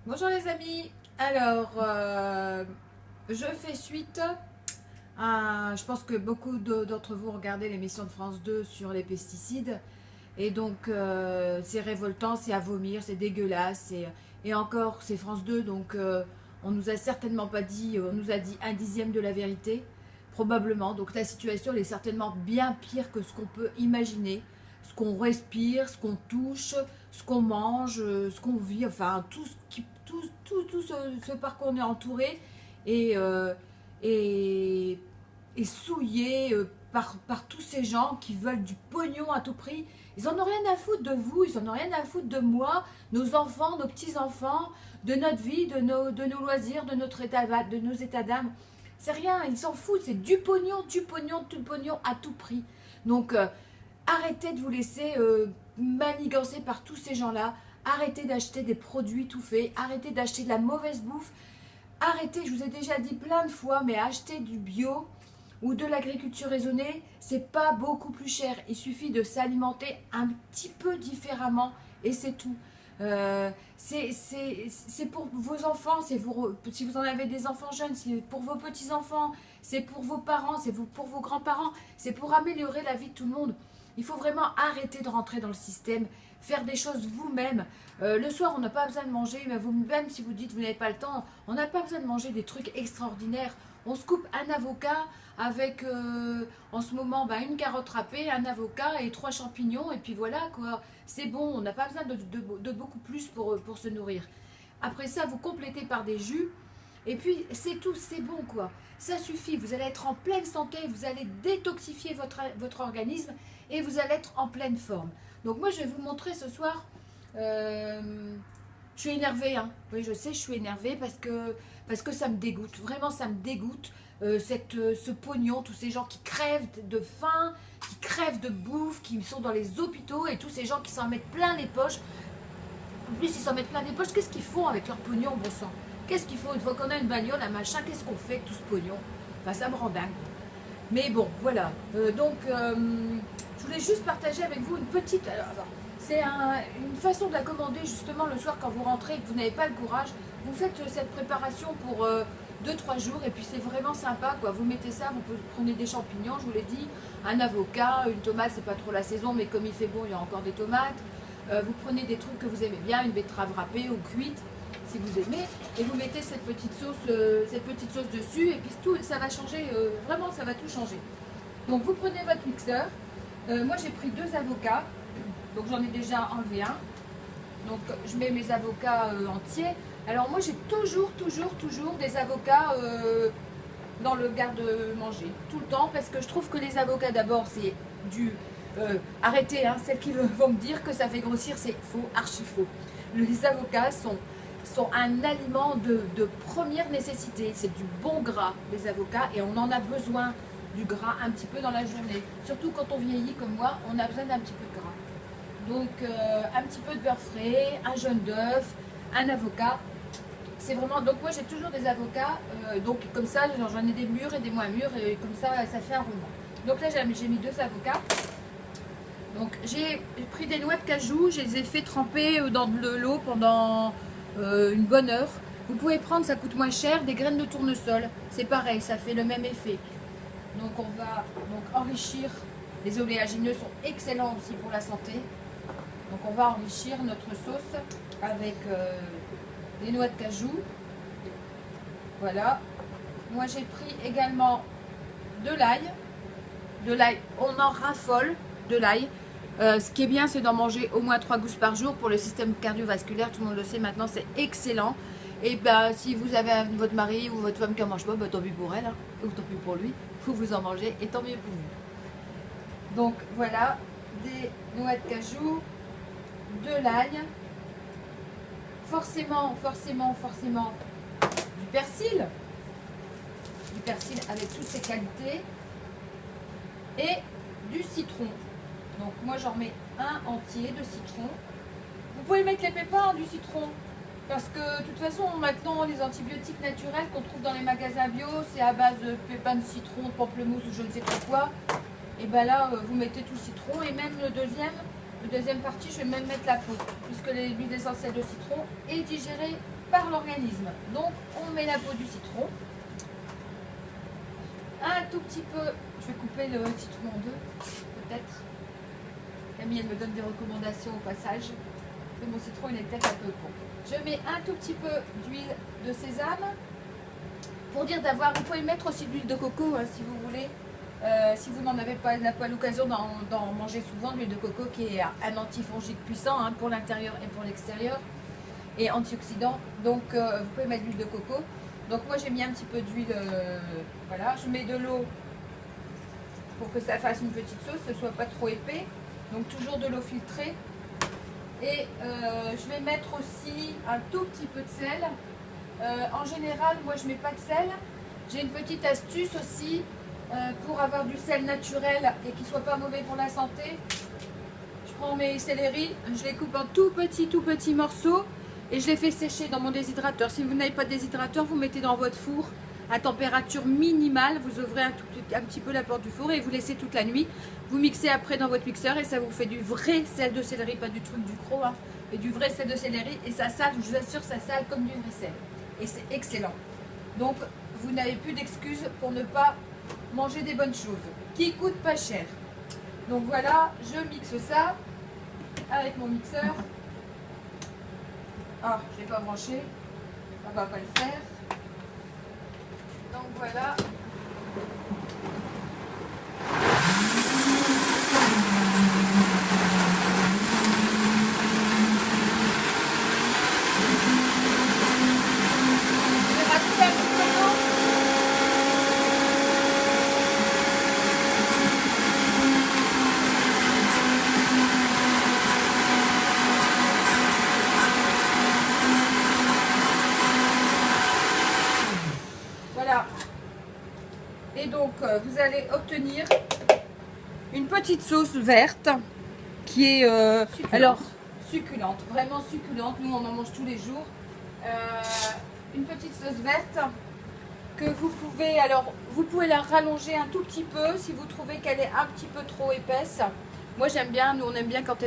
Bonjour les amis, alors je fais suite à, je pense que beaucoup d'entre vous regardez l'émission de France 2 sur les pesticides et donc c'est révoltant, c'est à vomir, c'est dégueulasse et encore c'est France 2 donc on nous a certainement pas dit, on nous a dit un dixième de la vérité probablement, donc la situation elle est certainement bien pire que ce qu'on peut imaginer, ce qu'on respire, ce qu'on touche, ce qu'on mange, ce qu'on vit, enfin tout ce par quoi on est entouré et, et, et souillé par tous ces gens qui veulent du pognon à tout prix. Ils en ont rien à foutre de vous, ils en ont rien à foutre de moi, nos enfants, nos petits-enfants, de notre vie, de nos loisirs, de nos états d'âme. C'est rien, ils s'en foutent, c'est du pognon, du pognon, du pognon à tout prix. Donc arrêtez de vous laisser manigancer par tous ces gens-là. Arrêtez d'acheter des produits tout faits. Arrêtez d'acheter de la mauvaise bouffe. Arrêtez, je vous ai déjà dit plein de fois, mais acheter du bio ou de l'agriculture raisonnée, c'est pas beaucoup plus cher. Il suffit de s'alimenter un petit peu différemment et c'est tout. C'est pour vos enfants, si vous en avez des enfants jeunes, c'est pour vos petits-enfants, c'est pour vos parents, pour vos grands-parents, c'est pour améliorer la vie de tout le monde. Il faut vraiment arrêter de rentrer dans le système, faire des choses vous-même. Le soir, on n'a pas besoin de manger, mais vous-même, si vous dites que vous n'avez pas le temps, on n'a pas besoin de manger des trucs extraordinaires. On se coupe un avocat avec, en ce moment, une carotte râpée, un avocat et 3 champignons, et puis voilà, quoi. C'est bon, on n'a pas besoin de beaucoup plus pour se nourrir. Après ça, vous complétez par des jus, et puis c'est tout, c'est bon, quoi. Ça suffit, vous allez être en pleine santé, vous allez détoxifier votre organisme, et vous allez être en pleine forme. Donc moi, je vais vous montrer ce soir. Je suis énervée, hein. Oui, je sais, je suis énervée parce que ça me dégoûte. Vraiment, ça me dégoûte. Ce pognon, tous ces gens qui crèvent de faim, qui crèvent de bouffe, qui sont dans les hôpitaux et tous ces gens qui s'en mettent plein les poches. En plus, ils s'en mettent plein les poches. Qu'est-ce qu'ils font avec leur pognon, bon sang? Qu'est-ce qu'ils font une fois qu'on a une bagnole, un machin? Qu'est-ce qu'on fait avec tout ce pognon? Enfin, ça me rend dingue. Mais bon, voilà. Je voulais juste partager avec vous une petite... Alors, c'est une façon de la commander justement le soir quand vous rentrez et que vous n'avez pas le courage. Vous faites cette préparation pour 2-3 jours et puis c'est vraiment sympa, quoi. Vous mettez ça, vous prenez des champignons, je vous l'ai dit, un avocat, une tomate, c'est pas trop la saison, mais comme il fait bon, il y a encore des tomates. Vous prenez des trucs que vous aimez bien, une betterave râpée ou cuite, si vous aimez, et vous mettez cette petite sauce dessus, et puis tout, ça va changer, vraiment, ça va tout changer. Donc vous prenez votre mixeur. Moi j'ai pris 2 avocats, donc j'en ai déjà enlevé un. Donc je mets mes avocats entiers. Alors moi j'ai toujours des avocats dans le garde-manger, tout le temps, parce que je trouve que les avocats d'abord c'est du... arrêtez, hein, celles qui vont me dire que ça fait grossir, c'est faux, archi faux. Les avocats sont un aliment de première nécessité, c'est du bon gras, les avocats, et on en a besoin du gras un petit peu dans la journée. Surtout quand on vieillit comme moi, on a besoin d'un petit peu de gras. Donc un petit peu de beurre frais, un jaune d'œuf, un avocat. C'est vraiment... Donc moi j'ai toujours des avocats, donc comme ça j'en ai des mûrs et des moins mûrs, et comme ça ça fait un roulement. Donc là j'ai mis 2 avocats. Donc j'ai pris des noix de cajou, je les ai fait tremper dans de l'eau pendant une bonne heure. Vous pouvez prendre, ça coûte moins cher, des graines de tournesol. C'est pareil, ça fait le même effet. Donc on va donc enrichir, les oléagineux sont excellents aussi pour la santé. Donc on va enrichir notre sauce avec les noix de cajou. Voilà. Moi j'ai pris également de l'ail. De l'ail, on en raffole de l'ail. Ce qui est bien, c'est d'en manger au moins 3 gousses par jour pour le système cardiovasculaire. Tout le monde le sait maintenant, c'est excellent. Et ben, si vous avez votre mari ou votre femme qui en mange pas, tant pis pour elle, hein, ou tant pis pour lui. Vous en mangez et tant mieux pour vous. Donc voilà, des noix de cajou, de l'ail, forcément du persil avec toutes ses qualités et du citron. Donc moi j'en mets un entier de citron. Vous pouvez mettre les pépins du citron. Parce que de toute façon, maintenant, les antibiotiques naturels qu'on trouve dans les magasins bio, c'est à base de pépins de citron, de pamplemousse ou je ne sais pas quoi. Et bien là, vous mettez tout le citron. Et même le deuxième partie, je vais même mettre la peau. Puisque l'huile essentielle de citron est digérée par l'organisme. Donc on met la peau du citron. Un tout petit peu, je vais couper le citron en deux, peut-être. Camille, elle me donne des recommandations au passage. Mais mon citron, il est peut-être un peu gros. Je mets un tout petit peu d'huile de sésame. Pour dire d'avoir, vous pouvez mettre aussi de l'huile de coco hein, si vous voulez. Si vous n'en avez pas l'occasion d'en manger souvent, l'huile de coco qui est un antifongique puissant hein, pour l'intérieur et pour l'extérieur. Et antioxydant. Donc vous pouvez mettre de l'huile de coco. Donc moi j'ai mis un petit peu d'huile, voilà, je mets de l'eau pour que ça fasse une petite sauce, ce ne soit pas trop épais, donc toujours de l'eau filtrée. Et je vais mettre aussi un tout petit peu de sel. En général, moi je mets pas de sel. J'ai une petite astuce aussi pour avoir du sel naturel et qui ne soit pas mauvais pour la santé. Je prends mes céleris, je les coupe en tout petits morceaux. Et je les fais sécher dans mon déshydrateur. Si vous n'avez pas de déshydrateur, vous mettez dans votre four à température minimale. Vous ouvrez un petit peu la porte du four et vous laissez toute la nuit. Vous mixez après dans votre mixeur et ça vous fait du vrai sel de céleri, pas du truc du croc, hein, mais du vrai sel de céleri. Et ça sale, je vous assure, ça sale comme du vrai sel. Et c'est excellent. Donc, vous n'avez plus d'excuses pour ne pas manger des bonnes choses qui coûtent pas cher. Donc voilà, je mixe ça avec mon mixeur. Ah, je ne l'ai pas branché, ça va pas le faire. Donc voilà. Je vais rajouter un petit peu d'eau. Voilà. Et donc, vous allez obtenir une petite sauce verte qui est alors succulente, vraiment succulente. Nous, on en mange tous les jours. Une petite sauce verte que vous pouvez, alors, vous pouvez la rallonger un tout petit peu si vous trouvez qu'elle est un petit peu trop épaisse. Moi, j'aime bien, nous, on aime bien quand elle